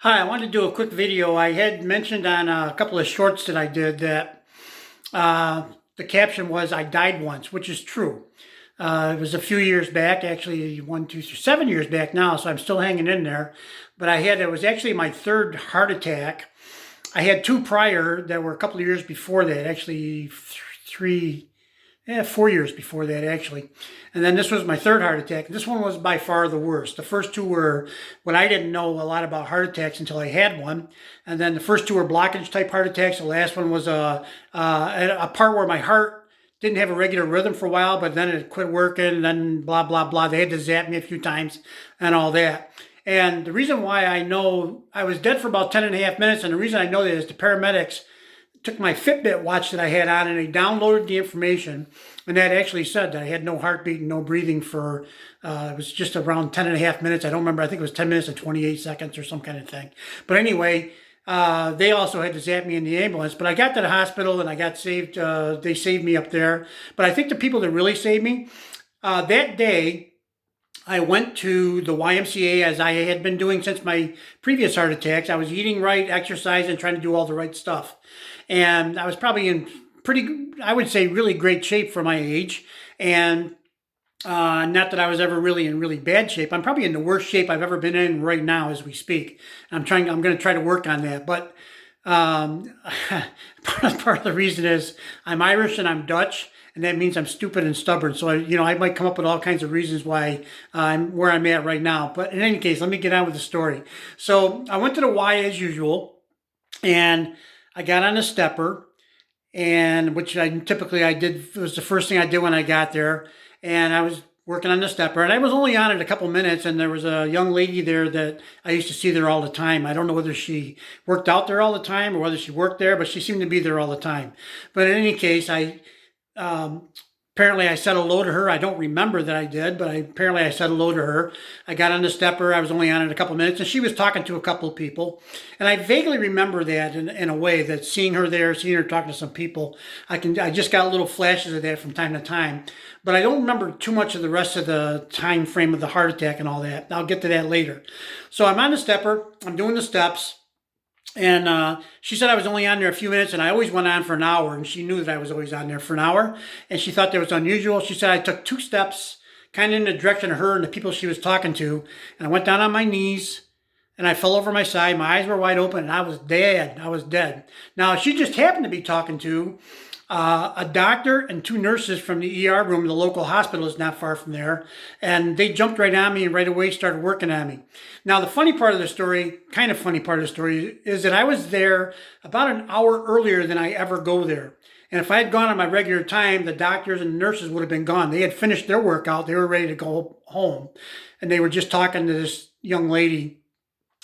Hi, I wanted to do a quick video. I had mentioned on a couple of shorts that I did that uh, the caption was "I died once," which is true. It was a few years back, actually 7 years back now, so I'm still hanging in there. But it was actually my third heart attack. I had two prior that were a couple of years before that, actually 4 years before that, actually. And then this was my third heart attack. This one was by far the worst. The first two were when I didn't know a lot about heart attacks until I had one. And then the first two were blockage type heart attacks. The last one was a part where my heart didn't have a regular rhythm for a while, but then it quit working, and then blah, blah, blah. They had to zap me a few times and all that. And the reason why I know I was dead for about 10 and a half minutes, and the reason I know that is the paramedics took my Fitbit watch that I had on and they downloaded the information, and that actually said that I had no heartbeat and no breathing for it was just around 10 and a half minutes. I don't remember. I think it was 10 minutes and 28 seconds or some kind of thing. But anyway, they also had to zap me in the ambulance. But I got to the hospital and I got saved. They saved me up there. But I think the people that really saved me that day, I went to the YMCA as I had been doing since my previous heart attacks. I was eating right, exercising, trying to do all the right stuff. And I was probably in I would say, really great shape for my age. And not that I was ever really in really bad shape. I'm probably in the worst shape I've ever been in right now as we speak. I'm going to try to work on that. But um, part of the reason is I'm Irish and I'm Dutch, and that means I'm stupid and stubborn. So I might come up with all kinds of reasons why I'm where I'm at right now. But in any case, let me get on with the story. So I went to the Y as usual, and I got on a stepper, and which I did. It was the first thing I did when I got there, and I was working on the stepper, and I was only on it a couple minutes, and there was a young lady there that I used to see there all the time. I don't know whether she worked out there all the time or whether she worked there, but she seemed to be there all the time. But in any case, um, apparently I said hello to her. I don't remember that I did, but apparently I said hello to her. I got on the stepper. I was only on it a couple minutes, and she was talking to a couple of people. And I vaguely remember that in a way, that seeing her there, seeing her talking to some people, I just got little flashes of that from time to time. But I don't remember too much of the rest of the time frame of the heart attack and all that. I'll get to that later. So I'm on the stepper. I'm doing the steps. And she said I was only on there a few minutes, and I always went on for an hour, and she knew that I was always on there for an hour, and she thought that was unusual. She said I took two steps kind of in the direction of her and the people she was talking to, and I went down on my knees, and I fell over my side. My eyes were wide open, and I was dead. I was dead. Now, she just happened to be talking to a doctor and two nurses from the ER room. The local hospital is not far from there. And they jumped right on me and right away started working on me. Now, the funny part of the story, kind of funny part of the story, is that I was there about an hour earlier than I ever go there. And if I had gone on my regular time, the doctors and nurses would have been gone. They had finished their workout. They were ready to go home. And they were just talking to this young lady.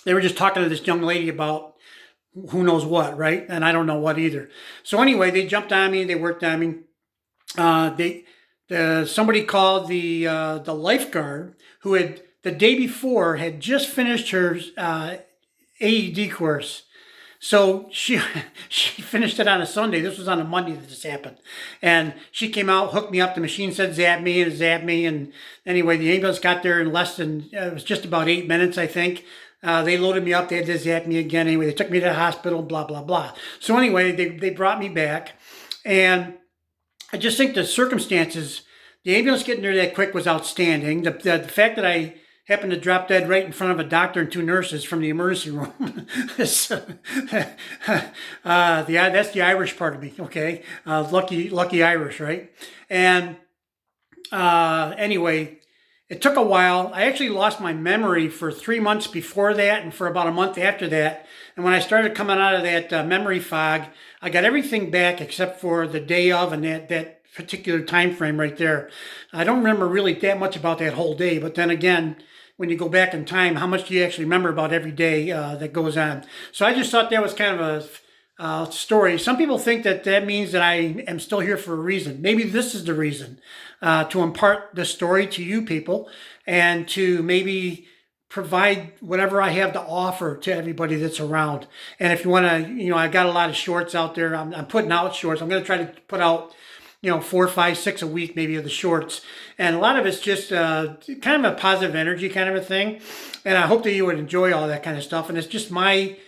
They were just talking to this young lady about who knows what, right? And I don't know what either. So anyway, they jumped on me. They worked on me. Somebody called the lifeguard who had the day before had just finished her AED course. So she she finished it on a Sunday. This was on a Monday that this happened, and she came out, hooked me up. The machine said zap me, and it zapped me. And anyway, the ambulance got there in less than it was just about 8 minutes, I think. They loaded me up. They had to zap me again. Anyway, they took me to the hospital. Blah blah blah. So anyway, they brought me back, and I just think the circumstances, the ambulance getting there that quick was outstanding. The fact that I happened to drop dead right in front of a doctor and two nurses from the emergency room. That's the Irish part of me, okay? Lucky Irish, right? And anyway, it took a while. I actually lost my memory for 3 months before that and for about a month after that. And when I started coming out of that memory fog, I got everything back except for the day of and that particular time frame right there. I don't remember really that much about that whole day, but then again, when you go back in time, how much do you actually remember about every day that goes on? So I just thought that was kind of a story. Some people think that means that I am still here for a reason. Maybe this is the reason, to impart the story to you people and to maybe provide whatever I have to offer to everybody that's around. And if you want to, I got a lot of shorts out there. I'm putting out shorts. I'm going to try to put out 4, 5, 6 a week, maybe of the shorts. And a lot of it's just kind of a positive energy kind of a thing. And I hope that you would enjoy all that kind of stuff. And it's just my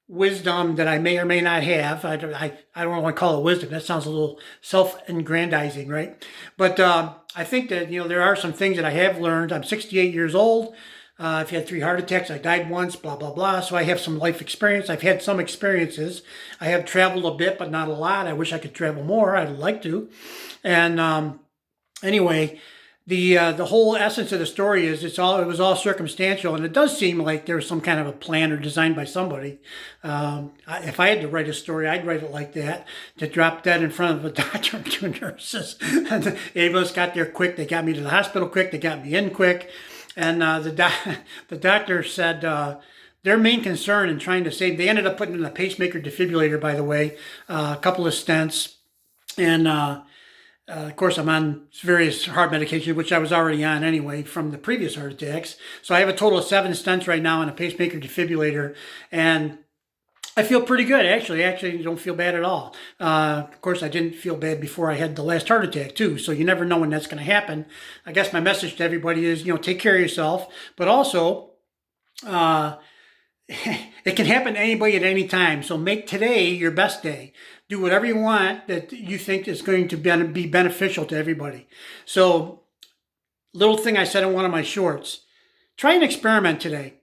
wisdom that I may or may not have. I don't want to call it wisdom. That sounds a little self-aggrandizing, right? But I think that, there are some things that I have learned. I'm 68 years old. I've had 3 heart attacks. I died once, blah, blah, blah. So I have some life experience. I've had some experiences. I have traveled a bit, but not a lot. I wish I could travel more. I'd like to. And anyway, the whole essence of the story is it was all circumstantial, and it does seem like there was some kind of a plan or design by somebody. If I had to write a story, I'd write it like that: to drop dead in front of a doctor and 2 nurses. And the ambulance got there quick. They got me to the hospital quick. They got me in quick. And the doctor said their main concern in trying to save, they ended up putting in a pacemaker defibrillator, by the way, a couple of stents, and of course, I'm on various heart medications, which I was already on anyway from the previous heart attacks. So I have a total of 7 stents right now and a pacemaker defibrillator, and I feel pretty good, actually. Actually, don't feel bad at all. Of course, I didn't feel bad before I had the last heart attack, too. So you never know when that's going to happen. I guess my message to everybody is, take care of yourself. But also, it can happen to anybody at any time. So make today your best day. Do whatever you want that you think is going to be beneficial to everybody. So, little thing I said in one of my shorts. Try an experiment today.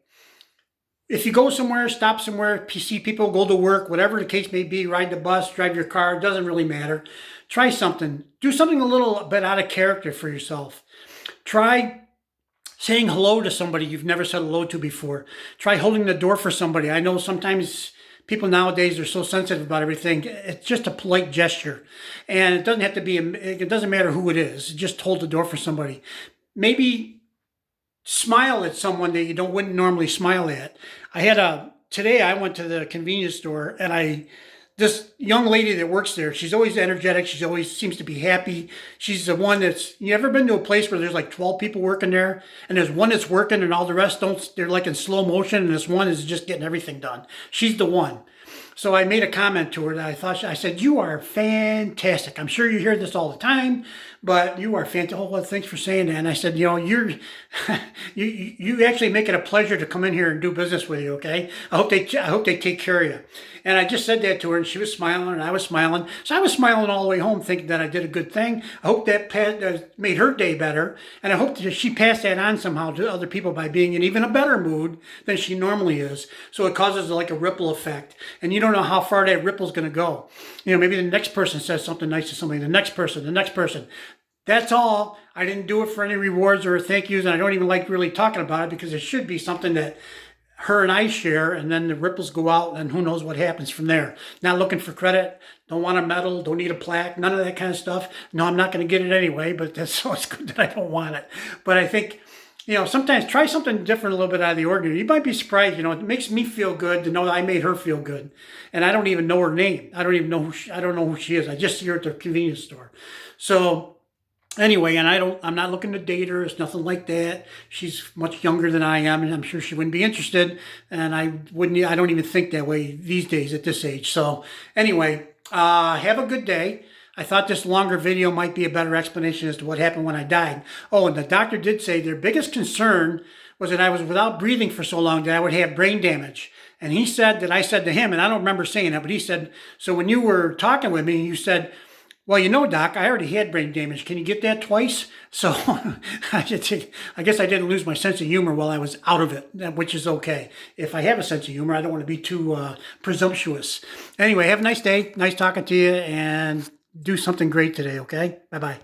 If you go somewhere, stop somewhere, see people, go to work, whatever the case may be, ride the bus, drive your car, it doesn't really matter. Try something. Do something a little bit out of character for yourself. Try saying hello to somebody you've never said hello to before. Try holding the door for somebody. I know sometimes people nowadays are so sensitive about everything. It's just a polite gesture. And it doesn't have to be, it doesn't matter who it is. Just hold the door for somebody. Maybe smile at someone that you wouldn't normally smile at. Today I went to the convenience store, and this young lady that works there, she's always energetic. She always seems to be happy. She's the one you ever been to a place where there's like 12 people working there, and there's one that's working and all the rest they're like in slow motion, and this one is just getting everything done. She's the one. So I made a comment to her that I said, you are fantastic. I'm sure you hear this all the time, but you are fantastic. Oh, well, thanks for saying that. And I said, you're, you actually make it a pleasure to come in here and do business with you. Okay. I hope they take care of you. And I just said that to her, and she was smiling, and I was smiling. So I was smiling all the way home, thinking that I did a good thing. I hope that made her day better. And I hope that she passed that on somehow to other people by being in even a better mood than she normally is. So it causes like a ripple effect. And you don't know how far that ripple is going to go. Maybe the next person says something nice to somebody, the next person. That's all. I didn't do it for any rewards or thank yous, and I don't even like really talking about it because it should be something that her and I share, and then the ripples go out, and who knows what happens from there. Not looking for credit, don't want a medal, don't need a plaque, none of that kind of stuff. No, I'm not going to get it anyway, but that's so it's good that I don't want it. But I think, sometimes try something different, a little bit out of the ordinary. You might be surprised, it makes me feel good to know that I made her feel good. And I don't even know her name. I don't know who she is. I just see her at the convenience store. So anyway, and I'm not looking to date her. It's nothing like that. She's much younger than I am, and I'm sure she wouldn't be interested. And I don't even think that way these days at this age. So anyway, have a good day. I thought this longer video might be a better explanation as to what happened when I died. Oh, and the doctor did say their biggest concern was that I was without breathing for so long that I would have brain damage. And he said that I said to him, and I don't remember saying that, but he said, so when you were talking with me, you said, well, Doc, I already had brain damage. Can you get that twice? So I guess I didn't lose my sense of humor while I was out of it, which is okay. If I have a sense of humor, I don't want to be too presumptuous. Anyway, have a nice day. Nice talking to you, and do something great today, okay? Bye-bye.